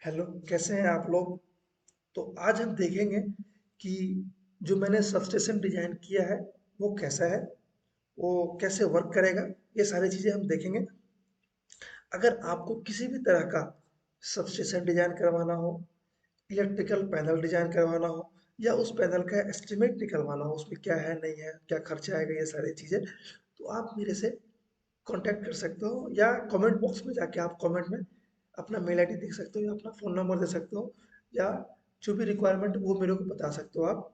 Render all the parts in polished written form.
Hello, कैसे हैं आप लोग? तो आज हम देखेंगे कि जो मैंने सबस्टेशन डिजाइन किया है वो कैसा है, वो कैसे वर्क करेगा। ये सारी चीजें हम देखेंगे। अगर आपको किसी भी तरह का सबस्टेशन डिजाइन करवाना हो, इलेक्ट्रिकल पैनल डिजाइन करवाना हो, या उस पैनल का एस्टिमेट निकलवाना हो, उसमें क्या है नहीं है, क्या खर्चा आएगा, ये सारी चीजें, तो आप मेरे से कांटेक्ट कर सकते हो, या कमेंट बॉक्स में जाके आप कमेंट में अपना मेल आईडी देख सकते हो, या अपना फ़ोन नंबर दे सकते हो, या जो भी रिक्वायरमेंट वो मेरे को बता सकते हो आप।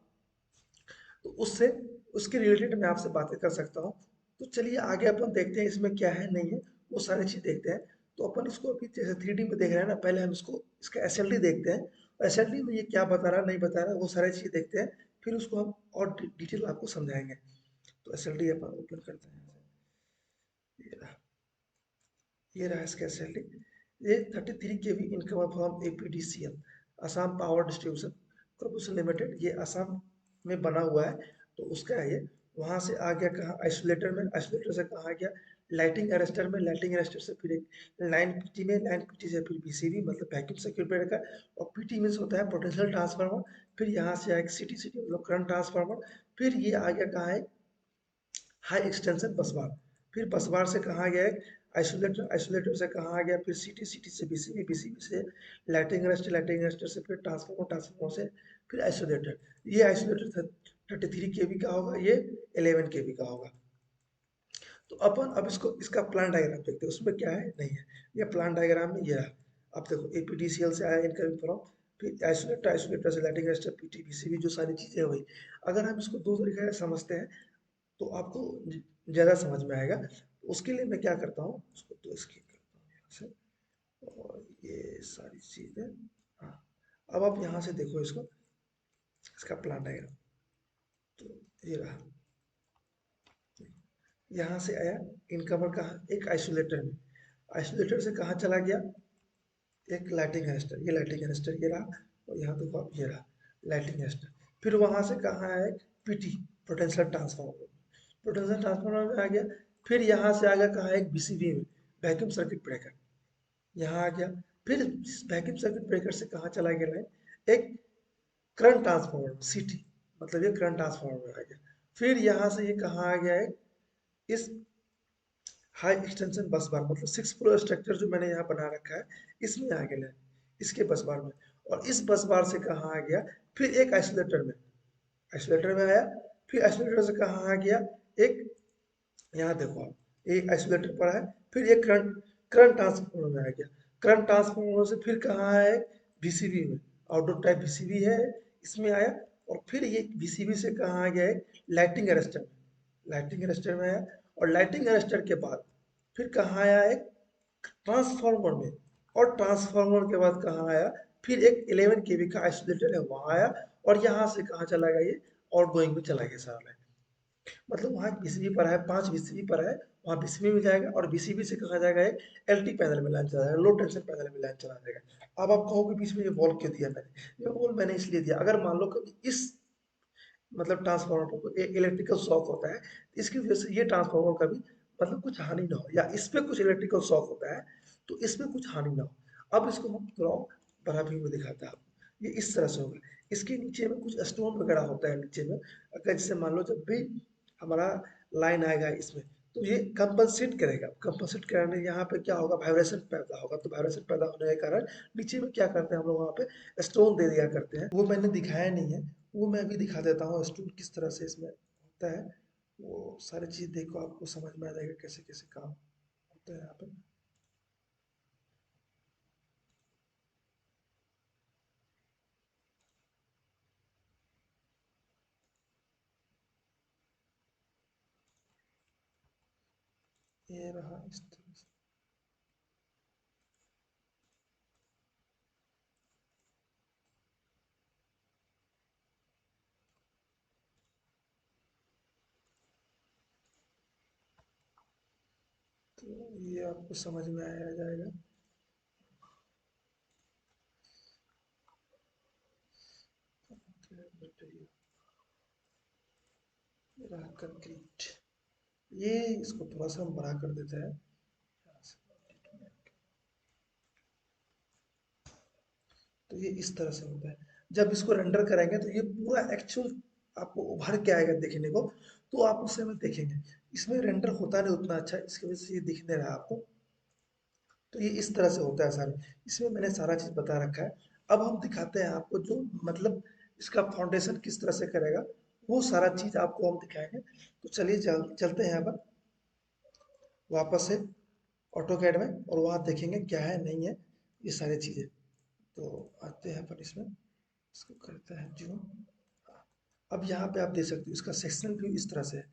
तो उससे उसके रिलेटेड मैं आपसे बातें कर सकता हूँ। तो चलिए आगे अपन देखते हैं इसमें क्या है नहीं है, वो सारी चीज़ देखते हैं। तो अपन इसको अभी जैसे 3D में देख रहे हैं ना, पहले हम इसको इसका एसएलडी देखते हैं, और एसएलडी में ये क्या बता रहा है नहीं बता रहा है वो सारी चीज़ देखते हैं। फिर उसको हम और डिटेल आपको समझाएंगे। तो एसएलडी अपन ओपन करते हैं। ये रहा, ये रहा इसका एसएलडी। ये 33 kV income from APDCL, Assam power distribution corporation limited, ये असम में बना हुआ है। तो उसका है ये। वहां से आ गया कहाँ, आइसोलेटर में, आइसोलेटर से कहाँ गया लाइटिंग अरेस्टर में, लाइटिंग अरेस्टर से फिर एक लाइन पीटी में, लाइन पीटी से फिर बीसीबी मतलब वैक्यूम सर्किट ब्रेकर, और पीटी मीन्स होता है पोटेंशियल ट्रांसफार्मर। फिर यहाँ से आएगा सीटी, सीटी मतलब करंट ट्रांसफार्मर। फिर ये आ गया कहाँ है, हाई एक्सटेंशन बस बार। फिर बस बार से कहाँ गया है आइसोलेटर, आइसोलेटर से कहाँ आ गया फिर सीटी, सीटी से बीसीबी, बीसीबी से लाइटिंग अरेस्टर, लाइटिंग अरेस्टर से फिर ट्रांसफार्मर, ट्रांसफार्मर से फिर आइसोलेटर। ये आइसोलेटर 33 kV का होगा, ये 11 kV का होगा। तो अपन अब इसको इसका प्लान डायग्राम देखते हैं, उसमें क्या है नहीं है। ये प्लान डायग्राम में ये रहा। अब देखो एपीडीसीएल से आया इनकमिंग फ्रॉम, फिर आइसोलेटर, आइसोलेटर से लाइटिंग अरेस्टर, पीटी, बीसीबी, जो सारी चीजें हुई। अगर हम इसको दो तरीके से समझते हैं तो आपको ज़्यादा समझ में आएगा। तो उसके लिए मैं क्या करता हूँ, उसको तो स्किप करता हूँ यहाँ से, और ये सारी चीज़ें। हाँ, अब आप यहाँ से देखो इसको, इसका प्लान डायग्राम। तो ये रहा, यहाँ से आया इनकमर कहाँ, एक आइसोलेटर में, आइसोलेटर से कहाँ चला गया एक लाइटिंग अरेस्टर, ये लाइटिंग अरेस्टर ये रहा, और यहाँ देखो आप ये रहा लाइटिंग अरेस्टर। फिर वहाँ से कहाँ आया एक PT, potential transformer, potential transformer में आ गया। फिर यहाँ से आ गया कहाँ एक बीसीबी में, वैक्यूम सर्किट ब्रेकर, यहाँ आ गया। फिर वैक्यूम सर्किट ब्रेकर से कहाँ चला गया लाइन, एक करंट ट्रांसफार्मर सीटी, मतलब ये करंट ट्रांसफार्मर आ गया। फिर यहाँ से ये कहाँ आ गया है, इस हाई एक्सटेंशन बस बार मतलब 6 पोल स्ट्रक्चर जो मैंने यहाँ बना रखा है, इसमें आ गया लाइन, इसके बस बार में। और इस बस बार से कहाँ आ गया फिर एक आइसोलेटर में, आइसोलेटर में आया। फिर आइसोलेटर से कहाँ आ गया एक, यहाँ देखो आप एक आइसोलेटर पर है। फिर एक करंट करंट ट्रांसफार्मर में आ गया, करंट ट्रांसफार्मर से फिर कहाँ है बीसीबी में, आउटडोर टाइप बीसीबी है, इसमें आया। और फिर ये बीसीबी से कहाँ आ गया है लाइटिंग अरेस्टर में, लाइटिंग अरेस्टर में आया। और लाइटिंग अरेस्टर के बाद फिर कहाँ आया एक ट्रांसफार्मर में, और ट्रांसफार्मर के बाद कहाँ आया फिर एक 11 kV का आइसोलेटर है वहाँ आया। और यहाँ से कहाँ चला गया ये आउट गोइंग में चला गया सारा। मतलब वहाँ बीसीबी पर है, 5 बीसीबी पर है, वहाँ बीसीबी में जाएगा, और बीसीबी से कहा जाएगा एक एलटी पैनल में लाइन चला जाएगा, लो टेंशन पैनल में लाइन चला जाएगा। अब आप कहोगे बीच में ये वॉल क्यों दिया मैंने, ये वॉल मैंने इसलिए दिया, अगर मान लो कभी इस मतलब ट्रांसफार्मर को इलेक्ट्रिकल शॉक होता है, इसकी वजह से ये ट्रांसफार्मर का भी मतलब कुछ हानि ना हो, या इस पे कुछ इलेक्ट्रिकल शॉक होता है तो इसमें कुछ हानि ना हो। अब इसको हम थोड़ा बड़ा व्यू में दिखाता है आपको, ये इस तरह से होगा। इसके नीचे में कुछ स्टोन वगैरह होता है नीचे में, अगर जैसे मान लो जब भी हमारा लाइन आएगा इसमें, तो ये कंपनसेट करेगा, कंपनसेट करने यहाँ पे क्या होगा वाइब्रेशन पैदा होगा। तो वाइब्रेशन पैदा होने के कारण नीचे में क्या करते हैं हम लोग वहाँ पे स्टोन दे दिया करते हैं, वो मैंने दिखाया नहीं है, वो मैं अभी दिखा देता हूँ स्टोन किस तरह से इसमें होता है। वो सारी चीज़ देखो आपको समझ में आ जाएगा कैसे कैसे काम होता है यहाँ पे। ये रहा इस तरह से। तो ये आपको समझ में आया जाएगा। ये रहा कंक्रीट, ये इसको थोड़ा सा हम बड़ा कर देते हैं। तो ये इस तरह से होता है। जब इसको रेंडर करेंगे तो ये पूरा एक्चुअल आपको उभर के आएगा देखने को, तो आप उस समय देखेंगे। इसमें रेंडर होता नहीं उतना अच्छा, इसकी वजह से ये दिख नहीं रहा आपको। तो ये इस तरह से होता है सारे, इसमें मैंने सारा चीज़ बता रखा है। अब हम दिखाते हैं आपको जो मतलब इसका फाउंडेशन किस तरह से करेगा, वो सारा चीज़ आपको हम दिखाएंगे। तो चलिए चलते हैं यहाँ पर वापस से ऑटो कैड में, और वहाँ देखेंगे क्या है नहीं है ये सारी चीज़ें। तो आते हैं अपन इसमें, इसको करते हैं जो। अब यहाँ पे आप देख सकते हो इसका सेक्शनल व्यू इस तरह से है।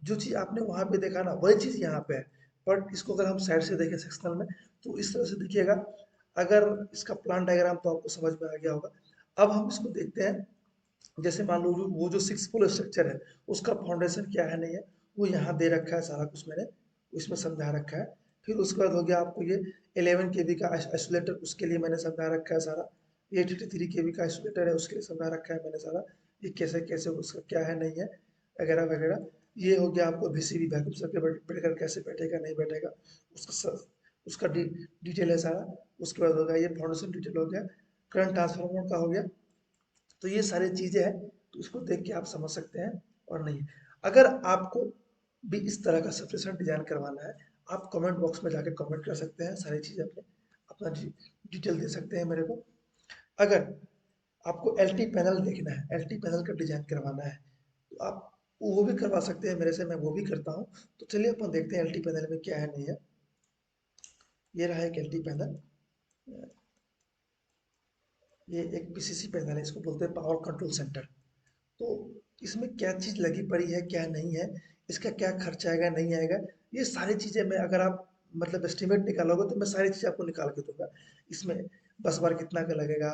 जो चीज़ आपने वहाँ पे देखा ना वही चीज़ यहाँ पे है, बट इसको अगर हम साइड से देखें सेक्शनल में तो इस तरह से दिखिएगा। अगर इसका प्लान डायग्राम तो आपको समझ में आ गया होगा। अब हम इसको देखते हैं, जैसे मान लो वो जो 6 पोल स्ट्रक्चर है उसका फाउंडेशन क्या है नहीं है, वो यहाँ दे रखा है सारा कुछ मैंने उसमें समझा रखा है। फिर उसके बाद हो गया आपको ये 11 kV का आइसोलेटर, उसके लिए मैंने समझा रखा है सारा। 83 kV का आइसोलेटर है उसके लिए समझा रखा है मैंने सारा, ये कैसे कैसे उसका क्या है नहीं है वगैरह वगैरह। ये हो गया आपको VCB वैक्यूम सर्किट ब्रेकर कैसे बैठेगा नहीं बैठेगा, उसका डिटेल है सारा। उसके बाद हो गया ये फाउंडेशन डिटेल हो गया, करंट ट्रांसफार्मर का हो गया। तो ये सारी चीजें हैं, तो इसको देख के आप समझ सकते हैं। और नहीं, अगर आपको भी इस तरह का सफिशिएंट डिजाइन करवाना है, आप कमेंट बॉक्स में जाके कमेंट कर सकते हैं, सारी चीजें अपने अपना डिटेल दे सकते हैं मेरे को। अगर आपको एलटी पैनल देखना है, एलटी पैनल का डिजाइन करवाना है, तो आप वो भी करवा सकते हैं मेरे से, मैं वो भी करता हूँ। तो चलिए अपन देखते हैं एलटी पैनल में क्या है नहीं है। ये रहा एक एलटी पैनल, ये एक पीसीसी पैनल है, इसको बोलते हैं पावर कंट्रोल सेंटर। तो इसमें क्या चीज़ लगी पड़ी है क्या नहीं है, इसका क्या खर्चा आएगा नहीं आएगा, ये सारी चीज़ें मैं अगर आप मतलब एस्टिमेट निकालोगे तो मैं सारी चीज़ें आपको निकाल के दूंगा। इसमें बस बार कितना का लगेगा,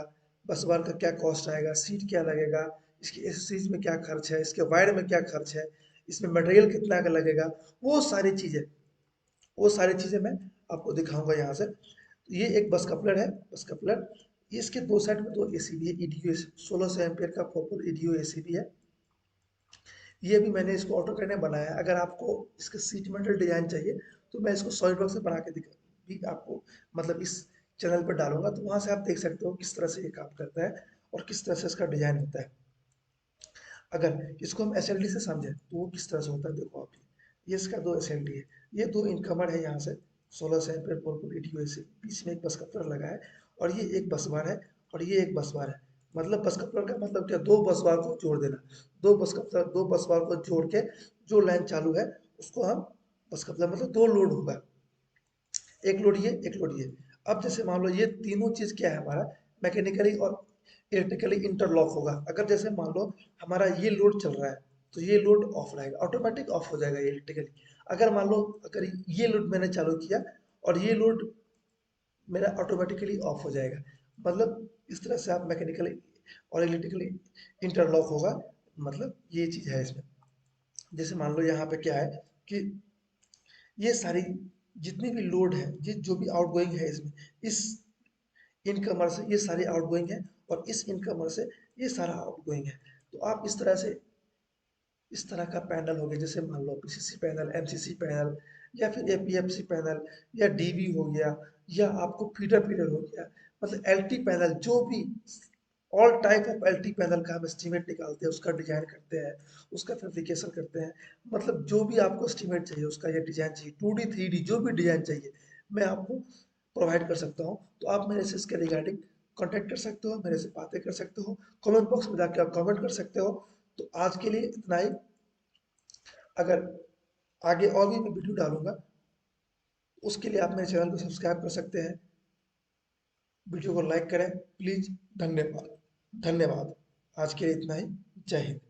बस बार का क्या कॉस्ट आएगा, सीट क्या लगेगा, इसकी एसेसरीज में क्या खर्च है, इसके वायर में क्या खर्च है, इसमें मटेरियल कितना का लगेगा, वो सारी चीज़ें, वो सारी चीज़ें मैं आपको दिखाऊंगा यहाँ से। तो ये एक बस कपलर है, बस कपलर। इसके दो साइड में दो एसी भी है, ईडीयू 1600 एम्पियर का 4 पोल ईडीयू एसी भी है। ये भी मैंने इसको ऑटो कैड में बनाया है। अगर आपको इसके सीट मेटल डिजाइन चाहिए तो मैं इसको सॉलिड वर्क से बना के दिखा भी आपको मतलब इस चैनल पर डालूंगा, तो वहां से आप देख सकते हो किस तरह से ये काम करता है और किस तरह से इसका डिजाइन होता है। अगर इसको हम एसएलडी से समझें तो वो किस तरह से होता है, देखो आप, ये इसका दो एसएलडी है, ये दो इनकमर है यहाँ से 1600 एम्पियर पोल ईडीयू, बीच में एक बस कपलर लगा है, और ये एक बस बार है, और ये एक बस बार है। मतलब बस कपलर का मतलब क्या, दो बस बार को जोड़ देना, दो बस बार को जोड़ के जो लाइन चालू है उसको हम बस कपलर, मतलब दो लोड होगा, एक लोड ये एक लोड ये। अब जैसे मान लो ये तीनों चीज क्या है हमारा, मैकेनिकली और इलेक्ट्रिकली इंटरलॉक होगा। अगर जैसे मान लो हमारा ये लोड चल रहा है तो ये लोड ऑफ रहेगा, ऑटोमेटिक ऑफ हो जाएगा ये इलेक्ट्रिकली। अगर मान लो अगर ये लोड मैंने चालू किया और ये लोड मेरा ऑटोमेटिकली ऑफ हो जाएगा। मतलब इस तरह से आप मैकेनिकली और इलेक्ट्रिकली इंटरलॉक होगा, मतलब ये चीज है इसमें। जैसे मान लो यहाँ पे क्या है कि ये सारी जितनी भी लोड है, जो भी आउटगोइंग है इसमें, इस इनकमर से ये सारी आउटगोइंग है, और इस इनकमर से ये सारा आउटगोइंग है। तो आप इस तरह से इस तरह का पैनल हो गया, जैसे मान लो पीसीसी पैनल, एमसीसी पैनल, या फिर एपीएफसी पैनल, या डीबी हो गया, या आपको फीडर फीडर हो गया, मतलब एलटी पैनल, जो भी all type of LT panel का हम एस्टीमेट निकालते हैं, उसका डिजाइन करते हैं, उसका फैब्रिकेशन करते हैं। मतलब जो भी आपको एस्टीमेट चाहिए, उसका ये डिजाइन चाहिए, 2D 3D जो भी डिजाइन चाहिए मैं आपको प्रोवाइड कर सकता हूँ। तो आप मेरे से इसके रिगार्डिंग कॉन्टेक्ट कर सकते हो, मेरे से बातें कर सकते हो, कमेंट बॉक्स में जाके आप कमेंट कर सकते हो। तो आज के लिए इतना ही। अगर आगे और भी मैं वीडियो डालूंगा, उसके लिए आप मेरे चैनल को सब्सक्राइब कर सकते हैं, वीडियो को लाइक करें प्लीज। धन्यवाद, धन्यवाद। आज के लिए इतना ही। जय हिंद।